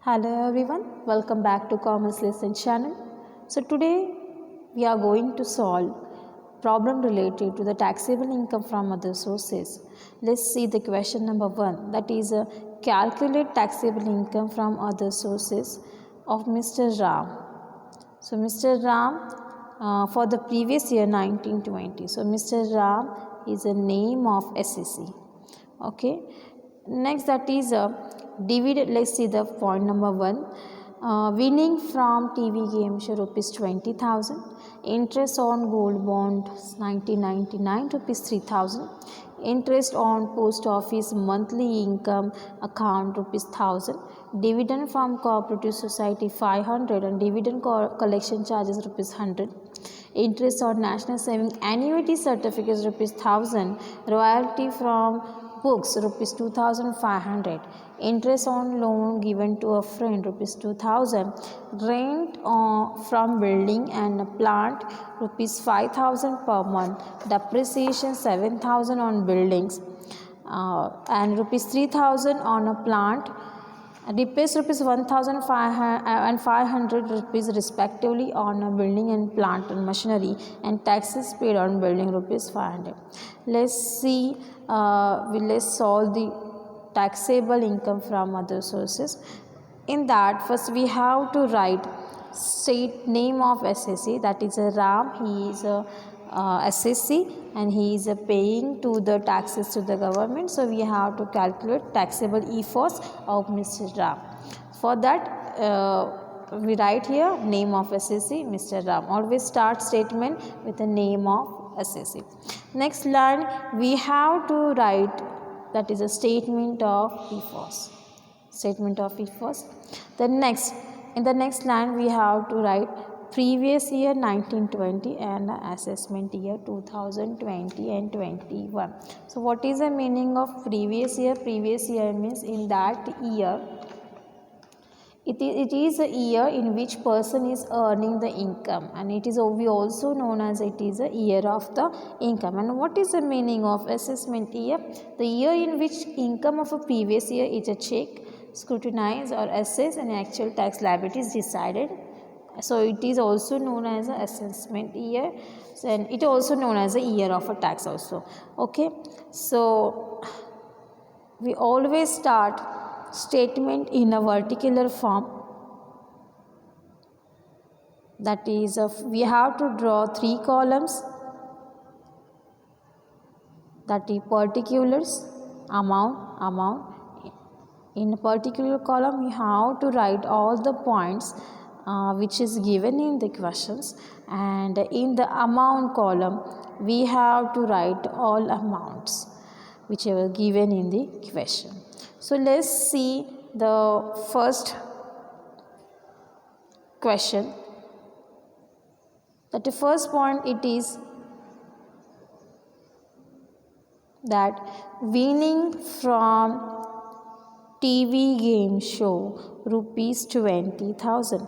Hello everyone, welcome back to Commerce Lesson channel. So today we are going to solve problem related to the taxable income from other sources. Let's see the question number 1, that is calculate taxable income from other sources of Mr. Ram. So Mr. Ram for the previous year 1920. So Mr. Ram is a name of SEC. Okay. Next, that is dividend. Let's see the point number 1. Winning from TV game show rupees 20,000. Interest on gold bond 1999 rupees 3,000. Interest on post office monthly income account rupees 1,000. Dividend from cooperative society 500 and dividend collection charges rupees 100. Interest on national saving annuity certificates rupees 1,000. Royalty from books rupees 2,500. Interest on loan given to a friend rupees 2,000. Rent from building and plant rupees 5,000 per month. Depreciation 7,000 on buildings and rupees 3,000 on a plant. Repairs rupees 1,500 and 500 rupees respectively on a building and plant and machinery, and taxes paid on building rupees 500. Let's see, let's solve the taxable income from other sources. In that, first we have to write state name of SSC, that is a Ram. He is a SSC and he is paying to the taxes to the government. So we have to calculate taxable EFOS of Mr. Ram. For that we write here name of SSC Mr. Ram. Always start statement with the name of SSC. Next line we have to write, that is a statement of EFOS. Statement of EFOS. In the next line we have to write previous year 1920 and assessment year 2020 and 21. So what is the meaning of previous year? Previous year means in that year it is a year in which person is earning the income, and it is we also known as it is a year of the income. And what is the meaning of assessment year? The year in which income of a previous year is a check, scrutinized or assessed and actual tax liability is decided. So it is also known as a assessment year, and it also known as a year of a tax also. Okay, so we always start statement in a vertical form, that is we have to draw 3 columns, that is particulars, amount. In a particular column you have to write all the points which is given in the questions, and in the amount column we have to write all amounts which are given in the question. So let's see the first question. That the first point it is that winning from TV game show rupees 20,000.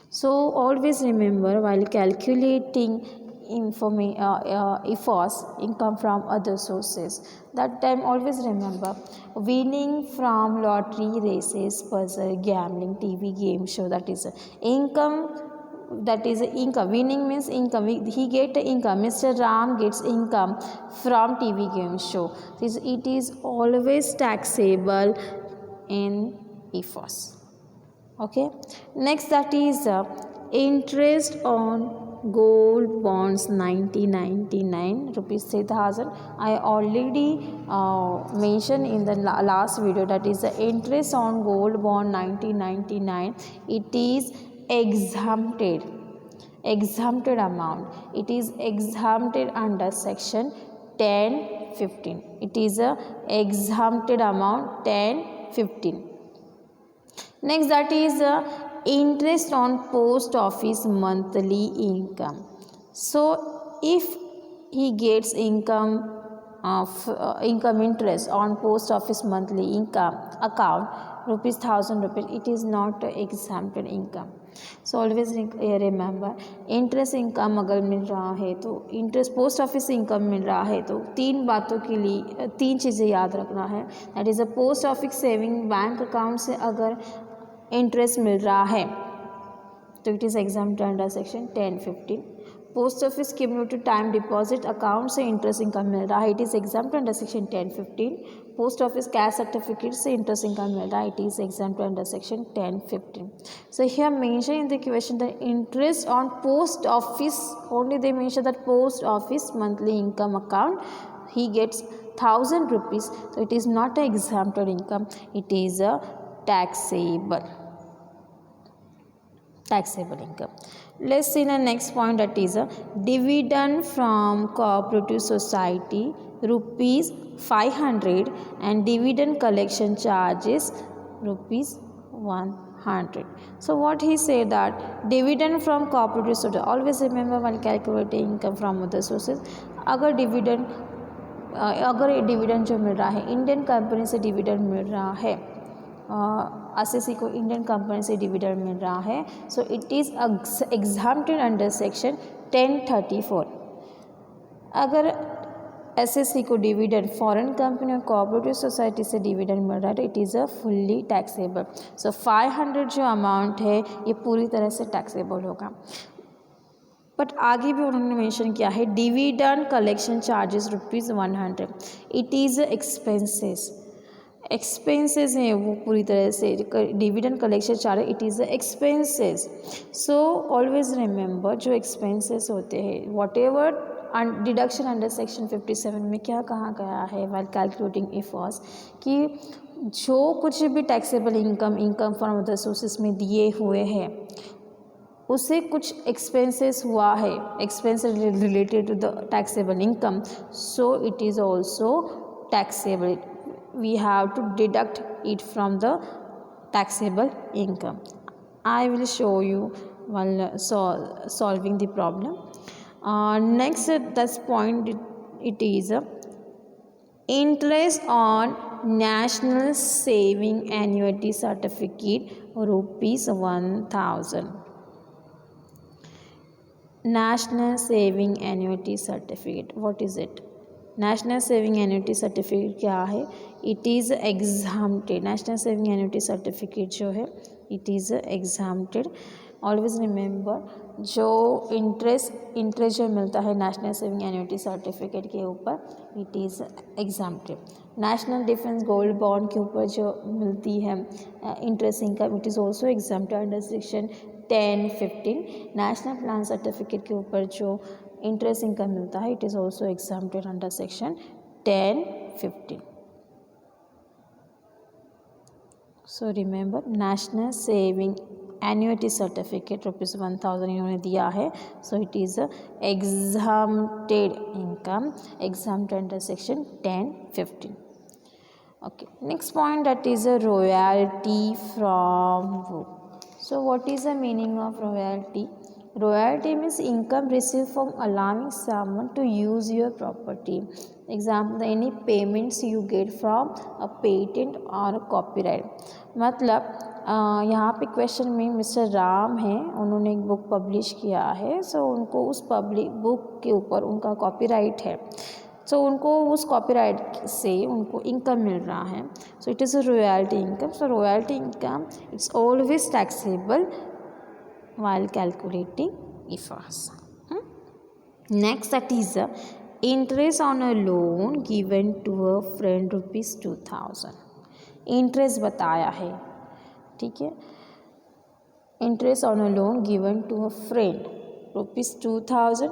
So always remember while calculating EFOS income from other sources, that time always remember winning from lottery, races, puzzle, gambling, TV game show, that is income. That is income. Winning means income. He get income. Mr. Ram gets income from TV game show. It is always taxable in EFOS. Okay. Next, that is interest on gold bonds 1999 rupees 3,000. I already mentioned in the last video, that is the interest on gold bond 1999. It is exempted amount. It is exempted under section 10(15). It is a exempted amount 10(15). Next, that is interest on post office monthly income. So if he gets income of income interest on post office monthly income account, ₹1,000, it is not exempted income. So always remember, interest income अगर मिल रहा है तो interest post office से income मिल रहा है तो तीन बातों के लिए तीन चीज़ें याद रखना है. That is a post office saving bank account से अगर इंटरेस्ट मिल रहा है तो it is exempted under section 10-15. Post office cumulative time deposit account से इंटरेस्ट इनकम मिल रहा है, it is exempted under section 10-15. Post office cash certificate से interest income मिल रहा है, it is exempted under section 10-15. So here mention in the question the interest on post office, only they mention that post office monthly income account he gets ₹1,000, so it is not a exempted income, it is a taxable income. Let's see the next point, that is a dividend from cooperative society ₹500 and dividend collection charges ₹100. So what he said that dividend from cooperative society, always remember while calculating income from other sources, अगर dividend जो मिल रहा है Indian company से dividend मिल रहा है, SSC को इंडियन कंपनी से डिविडेंड मिल रहा है, so it is exempted under section 1034. अगर एसएससी को डिविडेंड फॉरेन कंपनी और कोऑपरेटिव सोसाइटी से डिविडेंड मिल रहा है तो it is a fully taxable. So 500 जो अमाउंट है ये पूरी तरह से टैक्सेबल होगा. बट आगे भी उन्होंने मेंशन किया है dividend collection charges ₹100, it is expenses हैं वो पूरी तरह से. Dividend collection charge it is expenses. So always remember जो एक्सपेंसेस होते हैं what ever deduction under section 57 में क्या कहा गया है वाइल कैलकुलेटिंग इफर्ट्स कि जो कुछ भी taxable income from other sources में दिए हुए हैं उससे कुछ एक्सपेंसेस हुआ है, expenses related to the taxable income, so it is also taxable. We have to deduct it from the taxable income. I will show you while solving the problem. Next, this point it is interest on national saving annuity certificate ₹1,000. National saving annuity certificate, what is it? National saving annuity certificate क्या है? It is exempted. National saving annuity certificate जो है it is exempted. Always remember जो interest जो मिलता है national saving annuity certificate के ऊपर it is exempted. National defence gold bond के ऊपर जो मिलती है interest income it is also exempted under section 10-15. National plan certificate के ऊपर जो इंटरेस्ट इनकम मिलता है it is also exempted under section 10-15. So remember national saving annuity certificate ₹1,000 इन्होंने दिया है, so it is exempted income, exempted under section 10-15. Okay, next point, that is a royalty from book. So what is the meaning of royalty? Royalty means income received from allowing someone to use your property. Example, any payments you get from a patent or a copyright. मतलब यहाँ पे question में mister Ram हैं, उन्होंने एक book publish किया है, सो उनको उस पब्लिक बुक के ऊपर उनका कॉपीराइट है, सो उनको उस कॉपीराइट से उनको इनकम मिल रहा है, so it is a royalty income. So royalty income it's always taxable while calculating IFRS. Next, that is interest on a loan given to a friend ₹2,000. Interest बताया है, ठीक है. Interest on a loan given to a friend ₹2,000.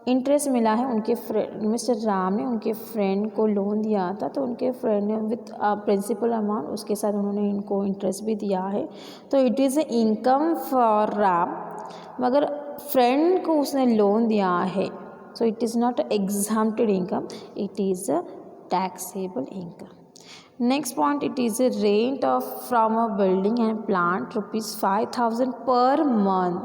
Interest मिला है उनके friend mister Ram ने उनके friend को लोन दिया था, तो उनके फ्रेंड ने विथ प्रिंसिपल अमाउंट उसके साथ उन्होंने इनको इंटरेस्ट भी दिया है, तो it is a income for Ram. मगर फ्रेंड को उसने लोन दिया है, so it is not exempted income, it is a taxable income. Next point, it is a rent of from a building and plant ₹5,000 per month.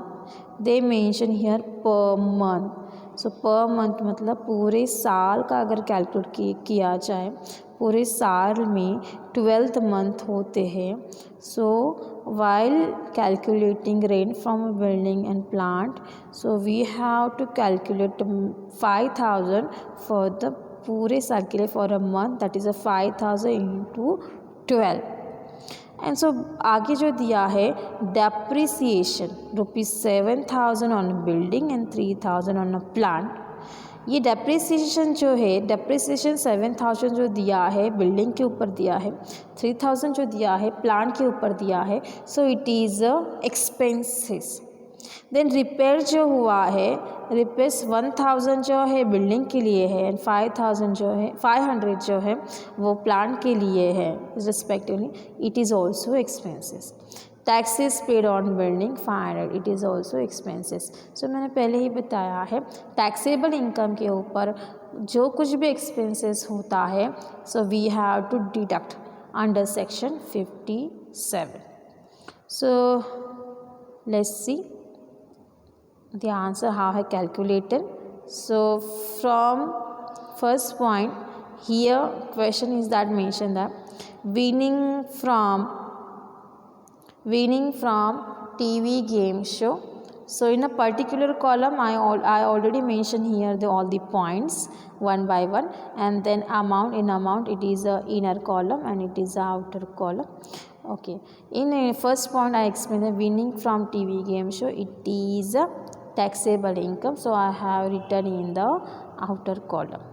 They mention here per month. So per month मतलब पूरे साल का अगर calculate किया जाए पूरे साल में 12th मंथ होते हैं. So while calculating rent from a building and plant, so we have to calculate 5,000 for the पूरे साल के लिए for a month, that is a 5,000 into 12. And so आगे जो दिया है depreciation ₹7,000 on building and 3,000 on a plant. ये depreciation जो है, डेप्रिसिएशन 7,000 जो दिया है बिल्डिंग के ऊपर दिया है, 3,000 जो दिया है प्लांट के ऊपर दिया है. So it is expenses. Then repair जो हुआ है, रिपेयर्स 1,000 जो है बिल्डिंग के लिए है एंड 5,000 जो है 500 जो है वो प्लांट के लिए है respectively. It is also expenses. Taxes paid on building 500, it is also expenses. So मैंने पहले ही बताया है टैक्सेबल इनकम के ऊपर जो कुछ भी एक्सपेंसेस होता है, so we have to deduct under section 57. So let's see the answer how I calculated. So from first point here question is that mentioned that winning from TV game show. So in a particular column I already mentioned here all the points one by one, and then amount it is a inner column and it is a outer column. Okay, in a first point I explained the winning from TV game show, it is a taxable income, so I have written in the outer column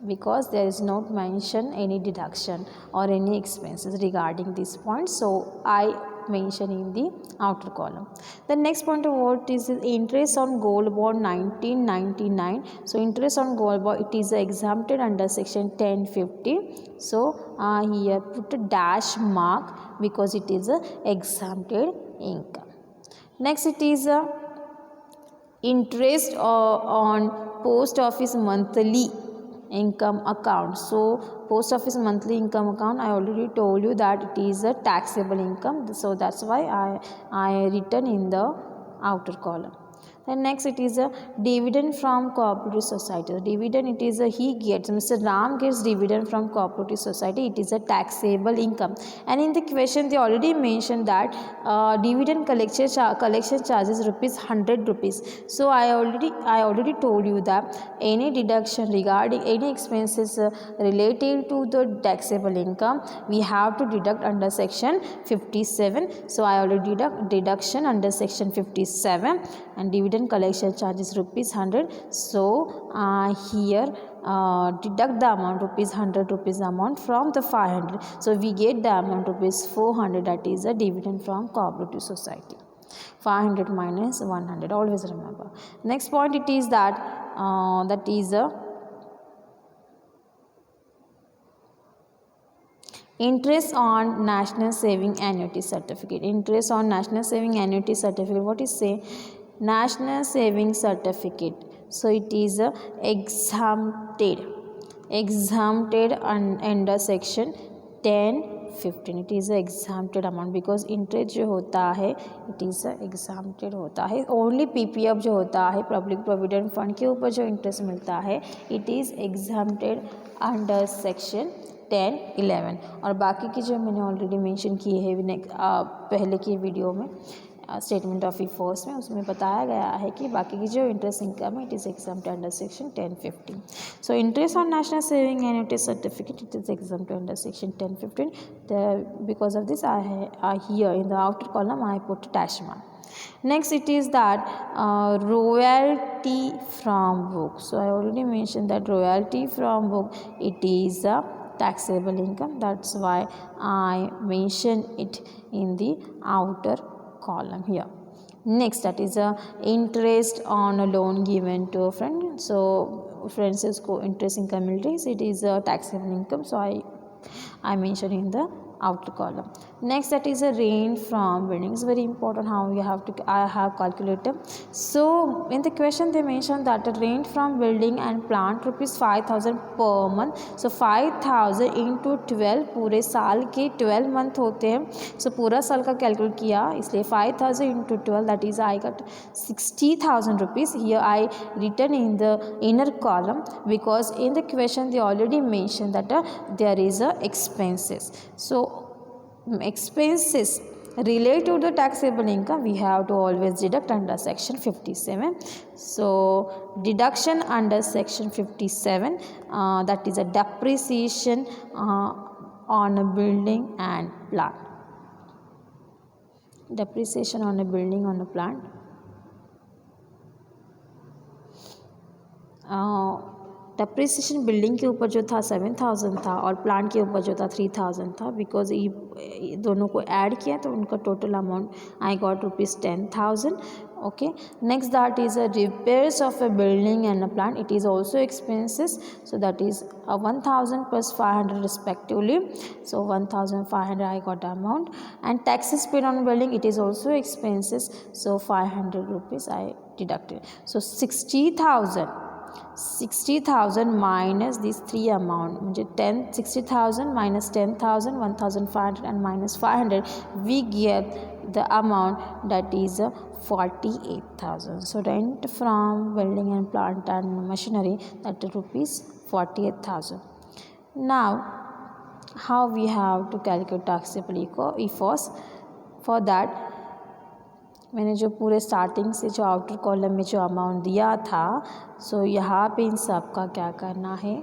because there is not mention any deduction or any expenses regarding this point, so I mention in the outer column. The next point of what is interest on gold bond 1999. So interest on gold bond, it is exempted under section 1050. So here put a dash mark because it is a exempted income. Next it is a interest on post office monthly income account. So post office monthly income account, I already told you that it is a taxable income, so that's why I written in the outer column. Then next it is a dividend from cooperative society. Dividend, it is a he gets, Mr. Ram gets dividend from cooperative society, it is a taxable income. And in the question they already mentioned that dividend collection charges ₹100. So I already told you that any deduction regarding any expenses related to the taxable income we have to deduct under section 57. So I already deduction under section 57 and dividend collection charges ₹100. So here deduct the amount ₹100 amount from the 500. So we get the amount ₹400, that is a dividend from cooperative society. 500 minus 100, always remember. Next point it is that that is a interest on national saving annuity certificate. Interest on national saving annuity certificate, what is say national saving certificate. So it is exempted under section 1015. it is a exempted amount because interest जो होता है it is a exempted होता है. only PPF जो होता है public provident fund के ऊपर जो interest मिलता है it is exempted under section 1011. और बाकी की जो मैंने ऑलरेडी मेंशन की है पहले की वीडियो में स्टेटमेंट ऑफ इफर्ट्स में, उसमें बताया गया है कि बाकी की जो इंटरेस्ट इनकम है it is exempt under section 1015. So interest on national saving annuity certificate it is exempt under section 1015. Because of this I here in the outer column I put dash mark. Next it is that royalty from book. So I already mentioned that royalty from book it is a taxable income, that's why I mention it in the outer column here. Next that is a interest on a loan given to a friend. So friends is interest income, it is a taxable income, so I mention in the outer column. Next, that is a rent from building. It's very important how you have to, I have calculated. So in the question they mentioned that the rent from building and plant rupees 5,000 per month. So 5,000 into 12, पूरे साल के 12 month होते हैं. So पूरा साल का calculate किया, इसलिए 5,000 into 12, that is I got 60,000 rupees. Here I written in the inner column because in the question they already mentioned that there is a expenses. So expenses related to the taxable income we have to always deduct under section 57. So deduction under section 57, that is a depreciation on a building and plant. Depreciation on a building on a plant. Depreciation building के ऊपर जो था 7,000 था और plant के ऊपर जो था 3,000 था. बिकॉज ये दोनों को ऐड किया तो उनका total amount I got rupees 10,000. Okay. Next that is a repairs of a building and a plant. It is also expenses. So that is 1,000 + 500 respectively. So 1,500 I got amount. And taxes paid on building, it is also expenses. So 500 rupees I deducted. So 60,000 minus these three amount, म्हणजे 60,000 minus 10,000, 1,500 and minus 500, we get the amount that is 48,000. So rent from building and plant and machinery, that is rupees 48,000. Now how we have to calculate taxable EFOS? For that मैंने जो पूरे starting से जो outer column में जो amount दिया था, सो यहाँ पे इन सब का क्या करना है,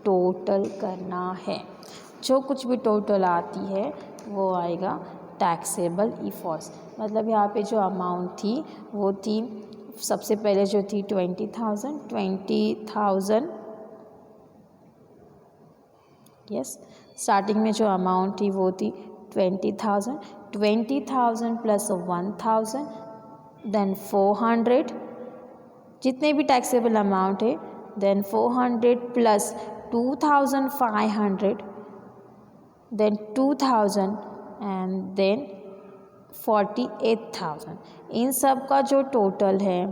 टोटल करना है. जो कुछ भी टोटल आती है वो आएगा टैक्सेबल EFOS. मतलब यहाँ पे जो अमाउंट थी वो थी, सबसे पहले जो थी 20,000 यस. स्टार्टिंग में जो अमाउंट थी वो थी 20,000 प्लस 1,000 देन 400, जितने भी टैक्सेबल अमाउंट है, then 400 plus 2,500, then 2,000 and then 48,000. इन सब का जो टोटल है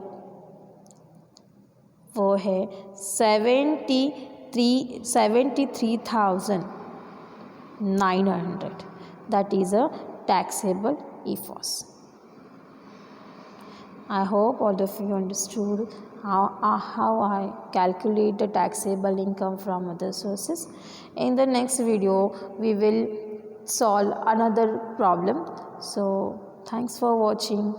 वो है 73,900. That is a taxable EFOS. I hope all of you understood how I calculate the taxable income from other sources. In the next video we will solve another problem. So thanks for watching.